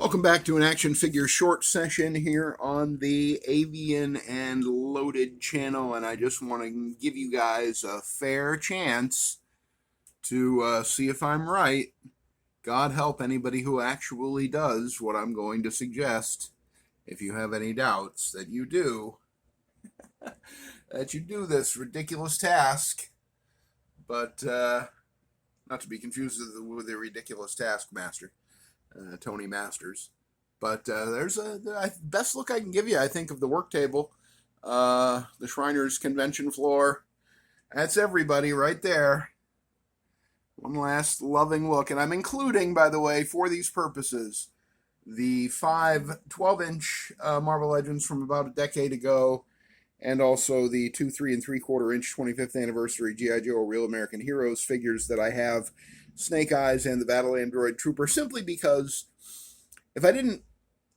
Welcome back to an action figure short session here on the Avian and Loaded channel, and I just want to give you guys a fair chance to see if I'm right. God help anybody who actually does what I'm going to suggest. If you have any doubts that you do, this ridiculous task, but not to be confused with the ridiculous taskmaster. Tony Masters. But there's the best look I can give you, I think, of the work table. The Shriners convention floor. That's everybody right there. One last loving look. And I'm including, by the way, for these purposes, the 12-inch Marvel Legends from about a decade ago, and also the 2, 3, and 3/4-inch 25th anniversary G.I. Joe Real American Heroes figures that I have, Snake Eyes and the Battle Android Trooper, simply because if I didn't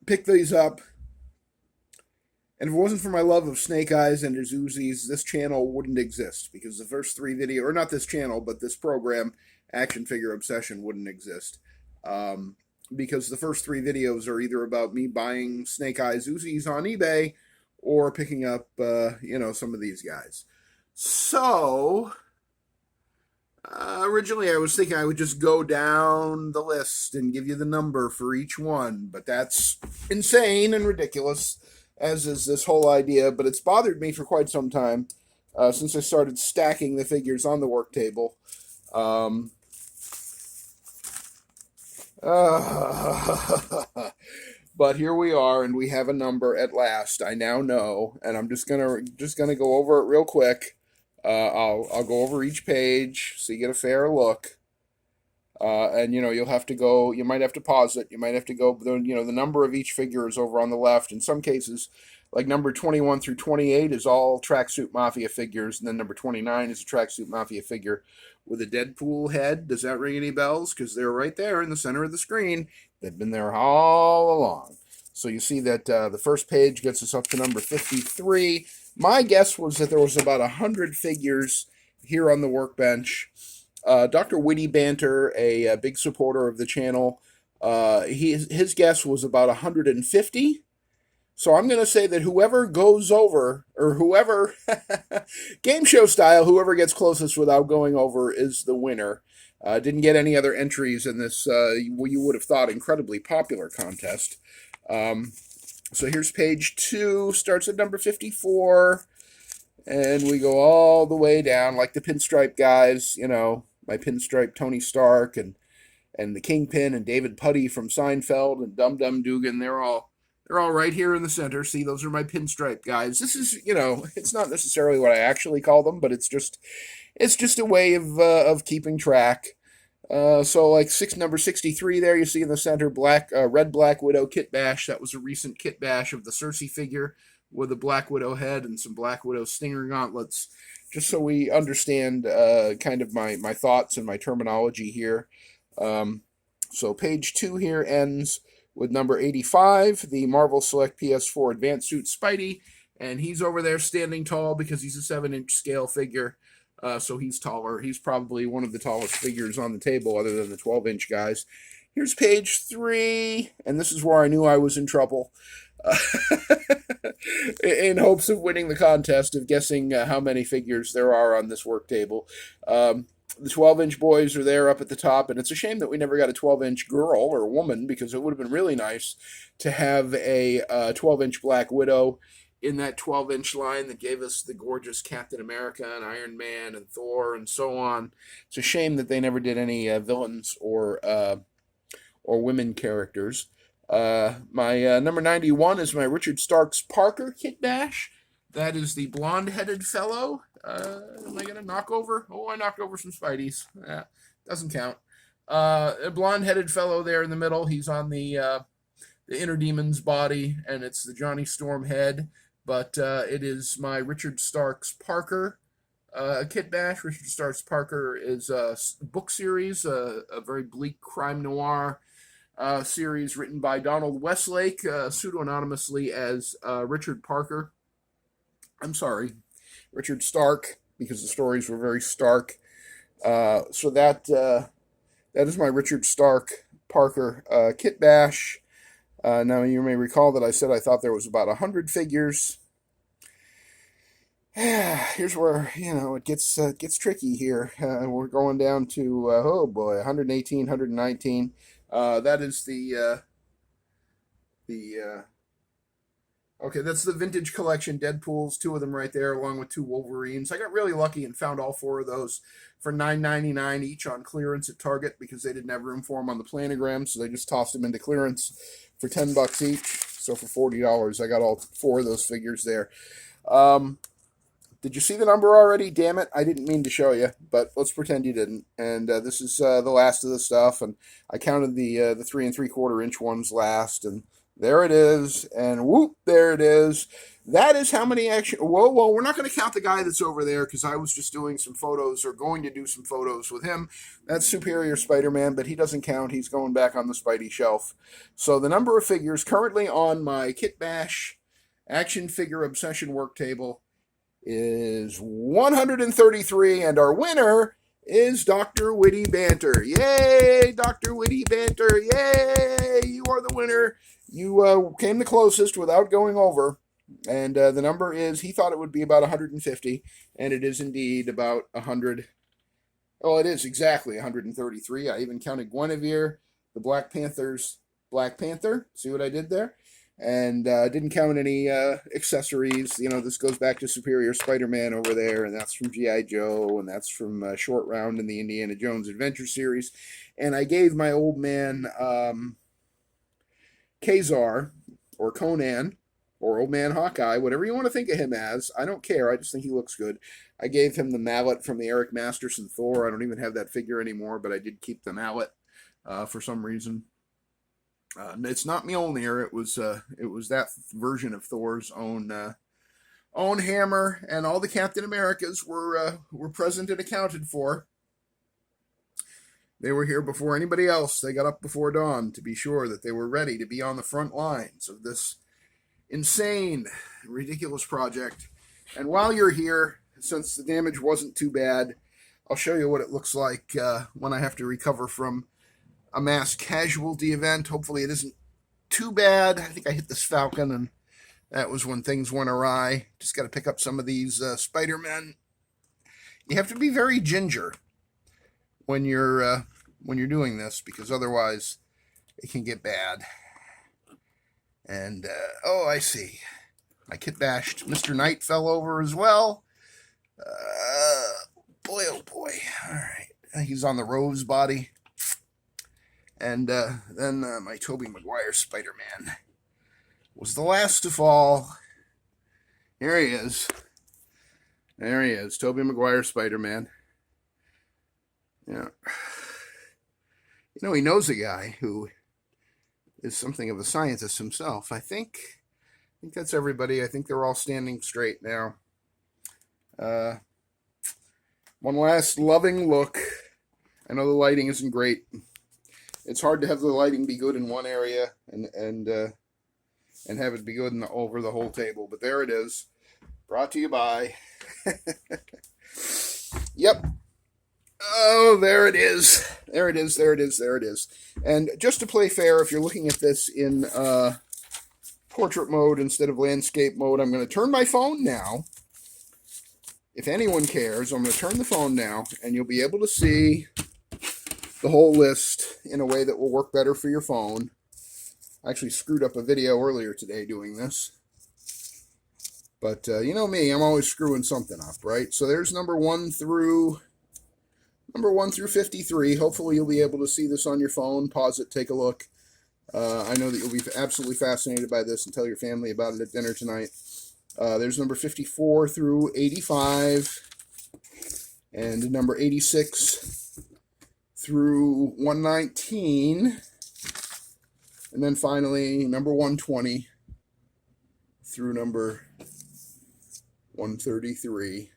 pick these up, and if it wasn't for my love of Snake Eyes and his Uzis, this channel wouldn't exist, because the first 3 videos, or not this channel, but this program, Action Figure Obsession, wouldn't exist. Because the first 3 videos are either about me buying Snake Eyes Uzis on eBay, or picking up, some of these guys. So, originally I was thinking I would just go down the list and give you the number for each one, but that's insane and ridiculous, as is this whole idea, but it's bothered me for quite some time, since I started stacking the figures on the work table. But here we are, and we have a number at last. I now know, and I'm just gonna go over it real quick. I'll go over each page so you get a fair look. And you'll have to go. You might have to pause it. You might have to go. The number of each figure is over on the left. In some cases, like number 21 through 28 is all Tracksuit Mafia figures, and then number 29 is a Tracksuit Mafia figure with a Deadpool head. Does that ring any bells? Because they're right there in the center of the screen. They've been there all along. So you see that the first page gets us up to number 53. My guess was that there was about 100 figures here on the workbench. Dr. Witty Banter, a big supporter of the channel, his guess was about 150. So I'm going to say that whoever goes over, or whoever, game show style, whoever gets closest without going over is the winner. Didn't get any other entries in this, you would have thought, incredibly popular contest. So here's page 2, starts at number 54, and we go all the way down, like the pinstripe guys, my pinstripe Tony Stark, and the Kingpin, and David Putty from Seinfeld, and Dum Dum Dugan. They're all right here in the center. See, those are my pinstripe guys. This is, it's not necessarily what I actually call them, but it's just a way of keeping track. So like number 63 there, you see in the center, Red Black Widow Kit Bash. That was a recent Kit Bash of the Cersei figure with a Black Widow head and some Black Widow stinger gauntlets, just so we understand kind of my thoughts and my terminology here. So page 2 here ends with number 85, the Marvel Select PS4 Advanced Suit Spidey, and he's over there standing tall because he's a 7-inch scale figure. So he's taller. He's probably one of the tallest figures on the table other than the 12-inch guys. Here's page 3, and this is where I knew I was in trouble. In hopes of winning the contest of guessing how many figures there are on this work table. The 12-inch boys are there up at the top, and it's a shame that we never got a 12-inch girl or woman, because it would have been really nice to have a 12-inch Black Widow in that 12-inch line that gave us the gorgeous Captain America and Iron Man and Thor and so on. It's a shame that they never did any villains or women characters. My number 91 is my Richard Starks Parker Kit Bash. That is the blonde-headed fellow. Am I going to knock over? Oh, I knocked over some Spideys. Doesn't count. A blonde-headed fellow there in the middle. He's on the Inner Demon's body, and it's the Johnny Storm head. But it is my Richard Starks Parker Kit Bash. Richard Starks Parker is a book series, a very bleak crime noir series written by Donald Westlake, pseudonymously as Richard Parker. I'm sorry, Richard Stark, because the stories were very stark. So that is my Richard Stark Parker Kit Bash. Now, you may recall that I said I thought there was about 100 figures. Here's where, it gets tricky here. We're going down to, oh boy, 118, 119. That is okay, that's the vintage collection Deadpools, 2 of them right there, along with 2 Wolverines. I got really lucky and found all 4 of those for $9.99 each on clearance at Target because they didn't have room for them on the planogram, so they just tossed them into clearance for $10 each. So for $40, I got all 4 of those figures there. Did you see the number already? Damn it, I didn't mean to show you, but let's pretend you didn't. And this is the last of the stuff, and I counted the 3 3/4 inch ones last, and there it is, and whoop, there it is. That is how many action. Whoa, we're not going to count the guy that's over there because I was just doing some photos or going to do some photos with him. That's Superior Spider-Man, but he doesn't count. He's going back on the Spidey shelf. So the number of figures currently on my Kit Bash Action Figure Obsession work table is 133, and our winner is Dr. Witty Banter. Yay, Dr. Witty Banter. Yay, you are the winner. You came the closest without going over. And the number is, he thought it would be about 150, and it is indeed about 100. Oh, it is exactly 133. I even counted Guinevere, the Black Panther's Black Panther. See what I did there? And didn't count any accessories. This goes back to Superior Spider-Man over there, and that's from G.I. Joe, and that's from Short Round in the Indiana Jones Adventure series. And I gave my old man Kazar, or Conan, or Old Man Hawkeye, whatever you want to think of him as. I don't care. I just think he looks good. I gave him the mallet from the Eric Masterson Thor. I don't even have that figure anymore, but I did keep the mallet for some reason. It's not Mjolnir. It was that version of Thor's own hammer, and all the Captain Americas were present and accounted for. They were here before anybody else. They got up before dawn to be sure that they were ready to be on the front lines of this insane, ridiculous project. And while you're here, since the damage wasn't too bad, I'll show you what it looks like when I have to recover from a mass casualty event. Hopefully it isn't too bad. I think I hit this Falcon, and that was when things went awry. Just got to pick up some of these Spider-Men. You have to be very ginger when you're doing this, because otherwise it can get bad. And oh, I see. My Kit Bashed Mr. Knight fell over as well. Boy, oh boy. All right. He's on the Rose body. And then my Tobey Maguire Spider-Man was the last to fall. Here he is. There he is, Tobey Maguire Spider-Man. Yeah. He knows a guy who is something of a scientist himself. I think that's everybody. I think they're all standing straight now. One last loving look. I know the lighting isn't great. It's hard to have the lighting be good in one area and have it be good over the whole table. But there it is. Brought to you by. Yep. Oh, there it is. There it is. There it is. There it is. And just to play fair, if you're looking at this in portrait mode instead of landscape mode, I'm going to turn my phone now. If anyone cares, I'm going to turn the phone now, and you'll be able to see the whole list in a way that will work better for your phone. I actually screwed up a video earlier today doing this. But you know me, I'm always screwing something up, right? So there's number 1 through 53. Hopefully you'll be able to see this on your phone. Pause it, take a look. I know that you'll be absolutely fascinated by this and tell your family about it at dinner tonight. There's number 54 through 85. And number 86 through 119. And then finally, number 120 through number 133.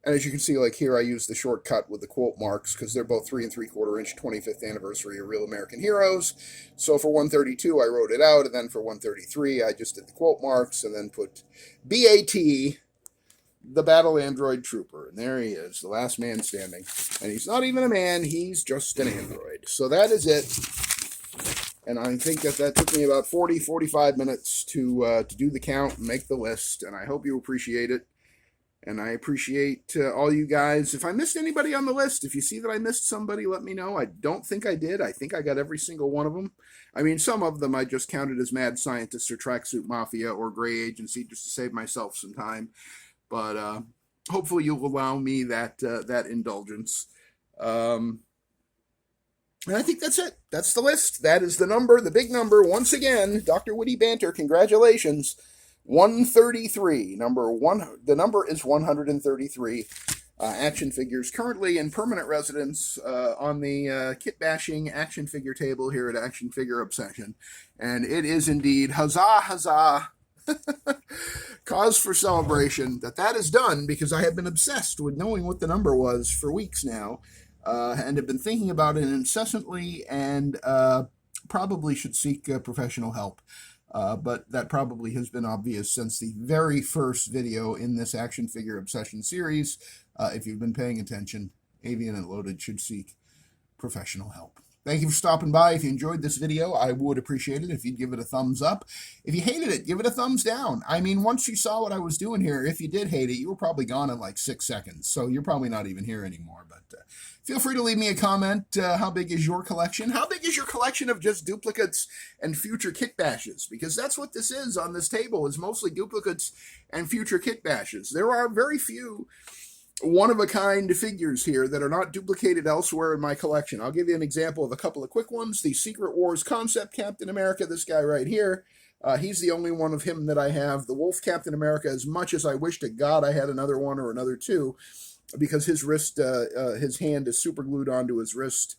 And as you can see, like here, I use the shortcut with the quote marks because they're both 3 3/4 inch 25th anniversary of Real American Heroes. So for 132, I wrote it out, and then for 133, I just did the quote marks and then put BAT, the Battle Android Trooper. And there he is, the last man standing. And he's not even a man, he's just an android. So that is it. And I think that took me about 45 minutes to do the count and make the list. And I hope you appreciate it. And I appreciate all you guys. If I missed anybody on the list, if you see that I missed somebody, let me know. I don't think I did. I think I got every single one of them. I mean, some of them I just counted as mad scientists or tracksuit mafia or gray agency just to save myself some time. But hopefully you'll allow me that indulgence. And I think that's it. That's the list. That is the number, the big number. Once again, Dr. Witty Banter, congratulations. 133. The number is 133. Action figures currently in permanent residence on the kit bashing action figure table here at Action Figure Obsession. And it is indeed huzzah, huzzah. Cause for celebration that is done, because I have been obsessed with knowing what the number was for weeks now. And have been thinking about it incessantly, and probably should seek professional help. But that probably has been obvious since the very first video in this Action Figure Obsession series. If you've been paying attention, Avian and Loaded should seek professional help. Thank you for stopping by. If you enjoyed this video, I would appreciate it if you'd give it a thumbs up. If you hated it, give it a thumbs down. I mean, once you saw what I was doing here, if you did hate it, you were probably gone in like 6 seconds. So you're probably not even here anymore. But feel free to leave me a comment. How big is your collection? How big is your collection of just duplicates and future kit bashes? Because that's what this is on this table, is mostly duplicates and future kit bashes. There are very few one-of-a-kind figures here that are not duplicated elsewhere in my collection. I'll give you an example of a couple of quick ones. The Secret Wars concept Captain America, this guy right here. He's the only one of him that I have. The Wolf Captain America, as much as I wish to God I had another one or another two, because his wrist, his hand is super glued onto his wrist,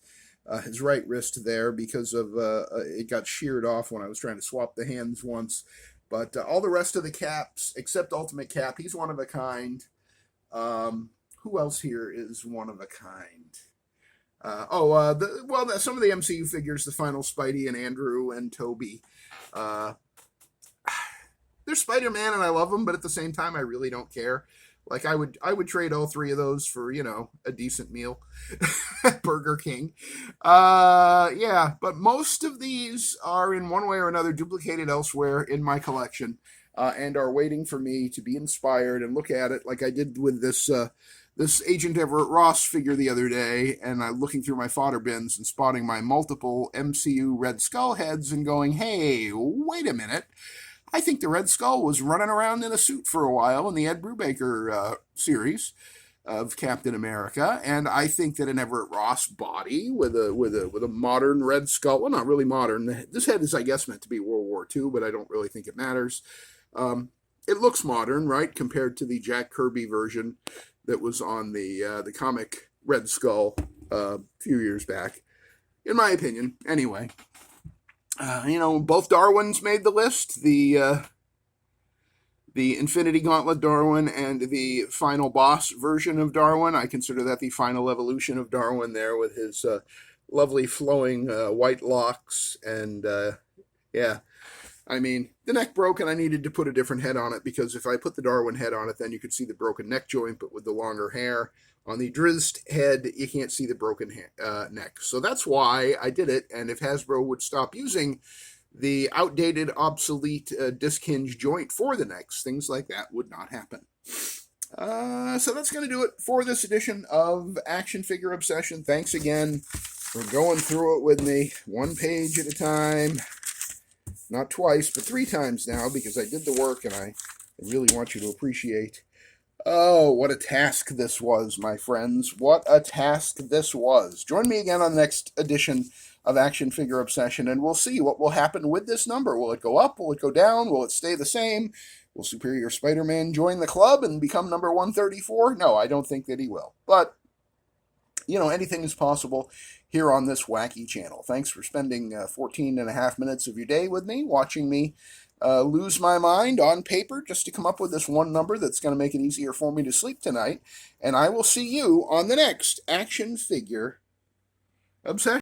his right wrist there, because of it got sheared off when I was trying to swap the hands once. But all the rest of the Caps, except Ultimate Cap, he's one of a kind. Who else here is one of a kind? Some of the MCU figures, the final Spidey and Andrew and Toby. They're Spider-Man and I love them, but at the same time, I really don't care. Like, I would trade all three of those for, a decent meal at Burger King. Yeah, but most of these are in one way or another duplicated elsewhere in my collection. And are waiting for me to be inspired and look at it like I did with this Agent Everett Ross figure the other day, and I'm looking through my fodder bins and spotting my multiple MCU Red Skull heads and going, hey, wait a minute. I think the Red Skull was running around in a suit for a while in the Ed Brubaker series of Captain America, and I think that an Everett Ross body with a modern Red Skull, well, not really modern. This head is, I guess, meant to be World War II, but I don't really think it matters. It looks modern, right, compared to the Jack Kirby version that was on the comic Red Skull a few years back, in my opinion. Anyway, both Darwins made the list. The Infinity Gauntlet Darwin and the final boss version of Darwin. I consider that the final evolution of Darwin there, with his lovely flowing white locks and yeah. I mean, the neck broke and I needed to put a different head on it, because if I put the Darwin head on it, then you could see the broken neck joint, but with the longer hair. On the Drizzt head, you can't see the broken neck. So that's why I did it, and if Hasbro would stop using the outdated, obsolete disc hinge joint for the necks, things like that would not happen. So that's going to do it for this edition of Action Figure Obsession. Thanks again for going through it with me, one page at a time. Not twice, but 3 times now, because I did the work and I really want you to appreciate. Oh, what a task this was, my friends. What a task this was. Join me again on the next edition of Action Figure Obsession, and we'll see what will happen with this number. Will it go up? Will it go down? Will it stay the same? Will Superior Spider-Man join the club and become number 134? No, I don't think that he will. But anything is possible here on this wacky channel. Thanks for spending 14 and a half minutes of your day with me, watching me lose my mind on paper just to come up with this one number that's going to make it easier for me to sleep tonight. And I will see you on the next Action Figure Obsession.